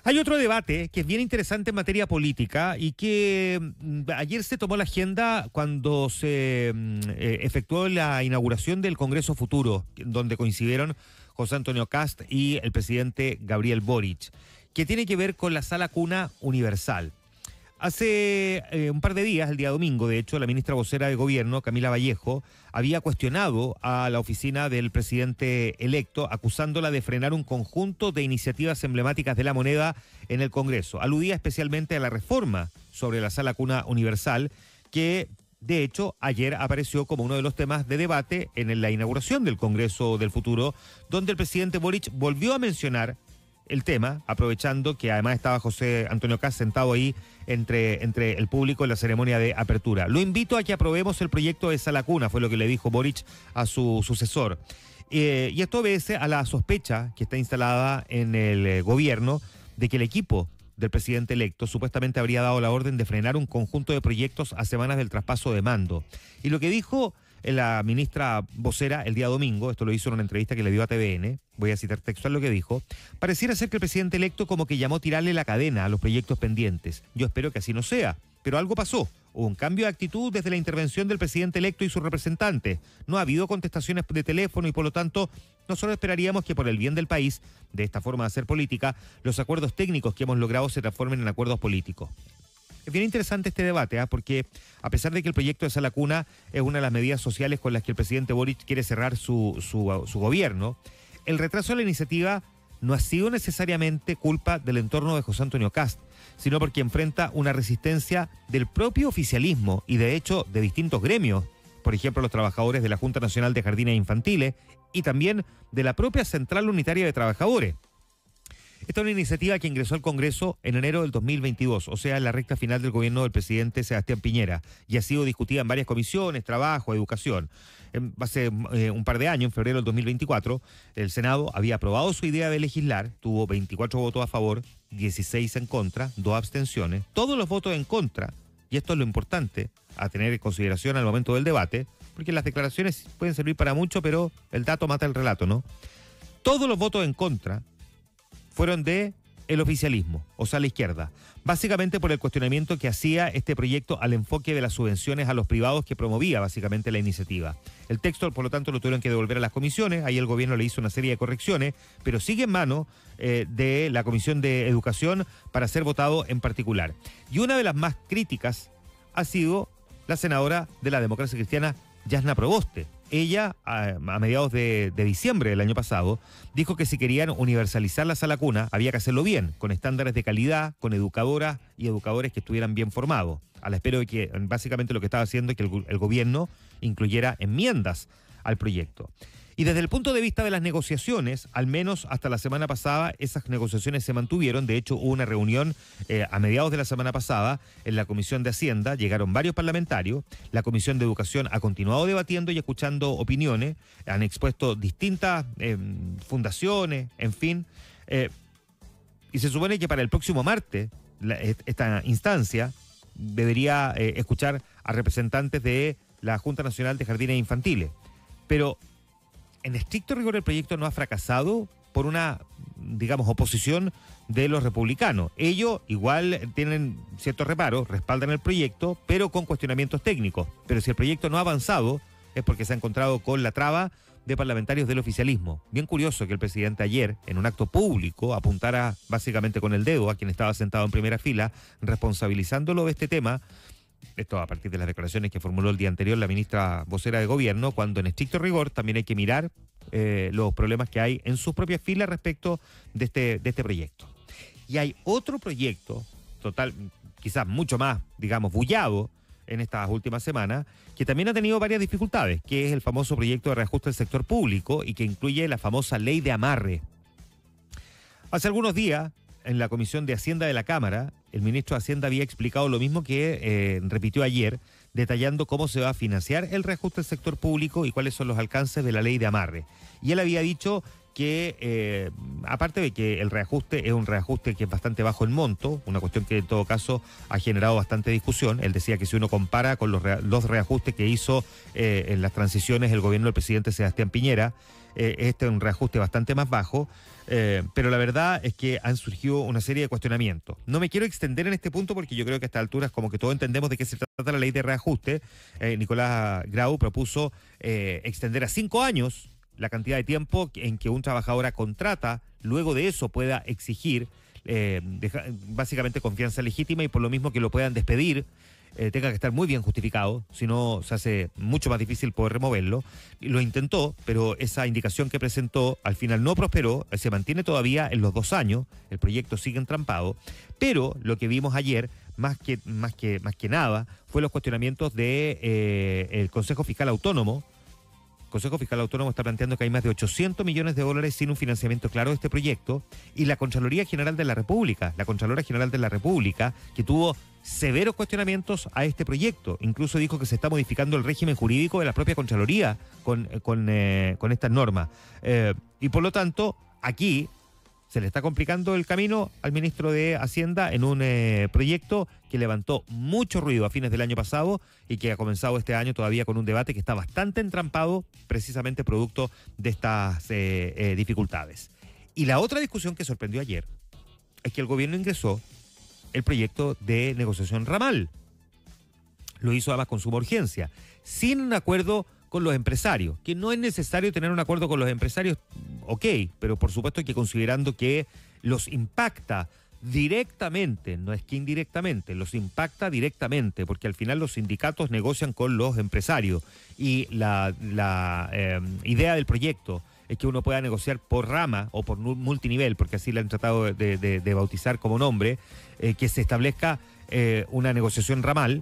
Hay otro debate que es bien interesante en materia política y que ayer se tomó la agenda cuando se efectuó la inauguración del Congreso Futuro, donde coincidieron José Antonio Kast y el presidente Gabriel Boric, que tiene que ver con la sala cuna universal. Hace un par de días, el día domingo, de hecho, la ministra vocera de Gobierno, Camila Vallejo, había cuestionado a la oficina del presidente electo, acusándola de frenar un conjunto de iniciativas emblemáticas de la moneda en el Congreso. Aludía especialmente a la reforma sobre la sala cuna universal, que de hecho ayer apareció como uno de los temas de debate en la inauguración del Congreso del Futuro, donde el presidente Boric volvió a mencionar el tema, aprovechando que además estaba José Antonio Kast sentado ahí entre el público en la ceremonia de apertura. Lo invito a que aprobemos el proyecto de sala cuna, fue lo que le dijo Boric a su sucesor. Y esto obedece a la sospecha que está instalada en el gobierno de que el equipo del presidente electo supuestamente habría dado la orden de frenar un conjunto de proyectos a semanas del traspaso de mando. Y lo que dijo la ministra vocera el día domingo, esto lo hizo en una entrevista que le dio a TVN, voy a citar textual lo que dijo: pareciera ser que el presidente electo como que llamó tirarle la cadena a los proyectos pendientes. Yo espero que así no sea, pero algo pasó. Hubo un cambio de actitud desde la intervención del presidente electo y sus representantes. No ha habido contestaciones de teléfono y por lo tanto nosotros esperaríamos que por el bien del país, de esta forma de hacer política, los acuerdos técnicos que hemos logrado se transformen en acuerdos políticos. Es bien interesante este debate, porque a pesar de que el proyecto de sala cuna es una de las medidas sociales con las que el presidente Boric quiere cerrar su gobierno, el retraso de la iniciativa no ha sido necesariamente culpa del entorno de José Antonio Kast, sino porque enfrenta una resistencia del propio oficialismo y de hecho de distintos gremios, por ejemplo los trabajadores de la Junta Nacional de Jardines Infantiles y también de la propia Central Unitaria de Trabajadores. Esta es una iniciativa que ingresó al Congreso en enero del 2022, o sea, en la recta final del gobierno del presidente Sebastián Piñera, y ha sido discutida en varias comisiones, trabajo, educación. Hace un par de años, en febrero del 2024, el Senado había aprobado su idea de legislar, tuvo 24 votos a favor, 16 en contra, 2 abstenciones. Todos los votos en contra, y esto es lo importante a tener en consideración al momento del debate, porque las declaraciones pueden servir para mucho, pero el dato mata el relato, ¿no? Todos los votos en contra fueron de el oficialismo, o sea, la izquierda, básicamente por el cuestionamiento que hacía este proyecto al enfoque de las subvenciones a los privados que promovía básicamente la iniciativa. El texto, por lo tanto, lo tuvieron que devolver a las comisiones, ahí el gobierno le hizo una serie de correcciones, pero sigue en manos de la Comisión de Educación para ser votado en particular. Y una de las más críticas ha sido la senadora de la Democracia Cristiana, Jasna Proboste. Ella, a mediados de diciembre del año pasado, dijo que si querían universalizar la sala cuna, había que hacerlo bien, con estándares de calidad, con educadoras y educadores que estuvieran bien formados, a la espera de que básicamente lo que estaba haciendo es que el gobierno incluyera enmiendas al proyecto. Y desde el punto de vista de las negociaciones, al menos hasta la semana pasada, esas negociaciones se mantuvieron. De hecho, hubo una reunión a mediados de la semana pasada en la Comisión de Hacienda. Llegaron varios parlamentarios. La Comisión de Educación ha continuado debatiendo y escuchando opiniones. Han expuesto distintas fundaciones, en fin. Y se supone que para el próximo martes, esta instancia debería escuchar a representantes de la Junta Nacional de Jardines Infantiles. Pero en estricto rigor el proyecto no ha fracasado por una, digamos, oposición de los republicanos. Ellos igual tienen ciertos reparos, respaldan el proyecto, pero con cuestionamientos técnicos. Pero si el proyecto no ha avanzado es porque se ha encontrado con la traba de parlamentarios del oficialismo. Bien curioso que el presidente ayer, en un acto público, apuntara básicamente con el dedo a quien estaba sentado en primera fila, responsabilizándolo de este tema. Esto a partir de las declaraciones que formuló el día anterior la ministra vocera de Gobierno, cuando en estricto rigor también hay que mirar los problemas que hay en sus propias filas respecto de este proyecto. Y hay otro proyecto, quizás mucho más, digamos, bullado en estas últimas semanas, que también ha tenido varias dificultades, que es el famoso proyecto de reajuste del sector público y que incluye la famosa ley de amarre. Hace algunos días, en la Comisión de Hacienda de la Cámara, el ministro de Hacienda había explicado lo mismo que repitió ayer, detallando cómo se va a financiar el reajuste del sector público y cuáles son los alcances de la ley de amarre. Y él había dicho que, aparte de que el reajuste es un reajuste que es bastante bajo en monto, una cuestión que en todo caso ha generado bastante discusión. Él decía que si uno compara con los reajustes que hizo en las transiciones el gobierno del presidente Sebastián Piñera, este es un reajuste bastante más bajo, pero la verdad es que han surgido una serie de cuestionamientos. No me quiero extender en este punto porque yo creo que a estas alturas como que todos entendemos de qué se trata la ley de reajuste. Nicolás Grau propuso extender a 5 años la cantidad de tiempo en que un trabajador a contrata, luego de eso pueda exigir básicamente confianza legítima y por lo mismo que lo puedan despedir, tenga que estar muy bien justificado, si no se hace mucho más difícil poder removerlo. Lo intentó, pero esa indicación que presentó al final no prosperó, se mantiene todavía en los 2 años, el proyecto sigue entrampado, pero lo que vimos ayer, más que nada, fue los cuestionamientos de el Consejo Fiscal Autónomo. El Consejo Fiscal Autónomo está planteando que hay más de 800 millones de dólares sin un financiamiento claro de este proyecto, y la Contralora General de la República, que tuvo severos cuestionamientos a este proyecto, incluso dijo que se está modificando el régimen jurídico de la propia Contraloría con estas normas. Y por lo tanto, aquí se le está complicando el camino al ministro de Hacienda en un proyecto que levantó mucho ruido a fines del año pasado y que ha comenzado este año todavía con un debate que está bastante entrampado, precisamente producto de estas dificultades. Y la otra discusión que sorprendió ayer es que el gobierno ingresó el proyecto de negociación ramal. Lo hizo además con suma urgencia, sin un acuerdo con los empresarios, que no es necesario tener un acuerdo con los empresarios, ok, pero por supuesto que considerando que los impacta directamente, no es que indirectamente, los impacta directamente, porque al final los sindicatos negocian con los empresarios y la idea del proyecto es que uno pueda negociar por rama o por multinivel, porque así le han tratado de bautizar como nombre, que se establezca una negociación ramal.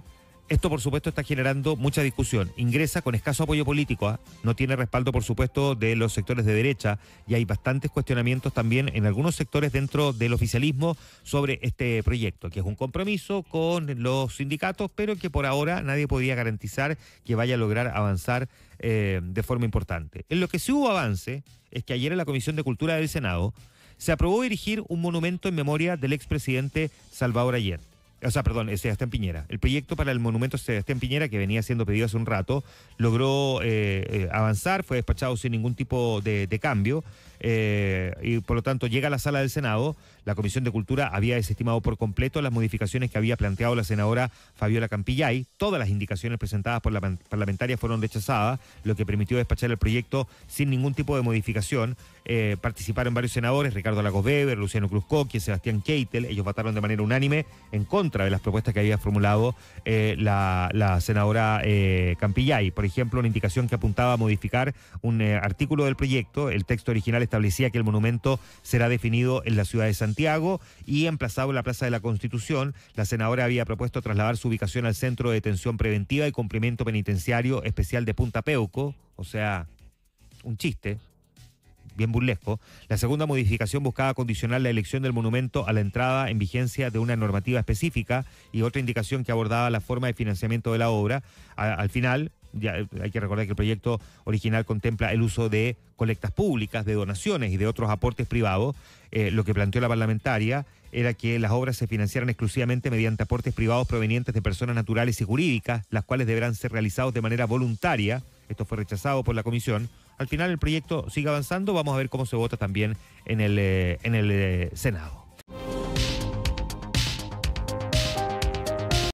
Esto, por supuesto, está generando mucha discusión. Ingresa con escaso apoyo político, no tiene respaldo, por supuesto, de los sectores de derecha, y hay bastantes cuestionamientos también en algunos sectores dentro del oficialismo sobre este proyecto, que es un compromiso con los sindicatos, pero que por ahora nadie podría garantizar que vaya a lograr avanzar de forma importante. En lo que sí hubo avance es que ayer en la Comisión de Cultura del Senado se aprobó erigir un monumento en memoria del expresidente Salvador Allende. Sebastián Piñera. El proyecto para el monumento a Sebastián Piñera, que venía siendo pedido hace un rato, logró avanzar, fue despachado sin ningún tipo de cambio, y por lo tanto llega a la sala del Senado. La Comisión de Cultura había desestimado por completo las modificaciones que había planteado la senadora Fabiola Campillay. Todas las indicaciones presentadas por la parlamentaria fueron rechazadas, lo que permitió despachar el proyecto sin ningún tipo de modificación. Participaron varios senadores, Ricardo Lagos Weber, Luciano Cruzcoque, Sebastián Keitel. Ellos votaron de manera unánime en contra de las propuestas que había formulado la senadora Campillay. Por ejemplo, una indicación que apuntaba a modificar un artículo del proyecto. El texto original establecía que el monumento será definido en la ciudad de Santiago y emplazado en la Plaza de la Constitución. La senadora había propuesto trasladar su ubicación al Centro de Detención Preventiva y Cumplimiento Penitenciario Especial de Punta Peuco, o sea, un chiste bien burlesco. La segunda modificación buscaba condicionar la elección del monumento a la entrada en vigencia de una normativa específica, y otra indicación que abordaba la forma de financiamiento de la obra. Al final, ya hay que recordar que el proyecto original contempla el uso de colectas públicas, de donaciones y de otros aportes privados. Lo que planteó la parlamentaria era que las obras se financiaran exclusivamente mediante aportes privados provenientes de personas naturales y jurídicas, las cuales deberán ser realizados de manera voluntaria. Esto fue rechazado por la comisión. Al final el proyecto sigue avanzando, vamos a ver cómo se vota también en el Senado.